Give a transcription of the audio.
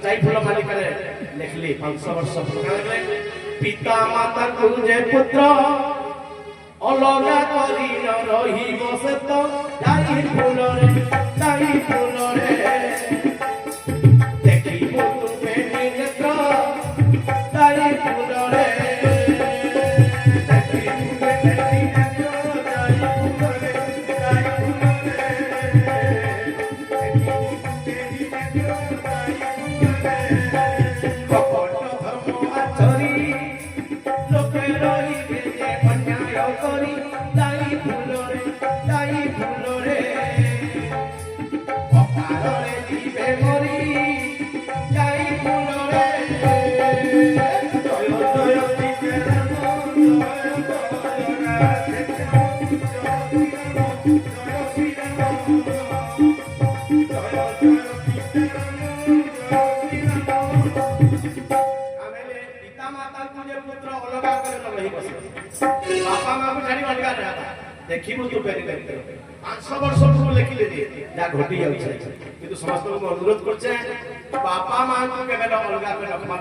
जाई फूल मालिकारे लिखली 500 वर्ष पुराणे पिता माता को जे पुत्र अलगा करी रही बसे तो जाई फूल रे देखी तुम्हें नेत्र जाई फूल रे बापा माँ को जानी अलगा रहा देखी तू पेरी 500 वर्ष लिखिले जा घटी जाउछे किंतु समस्त को अनुरोध करछे बापा माँ को केबे अलगा में रखमा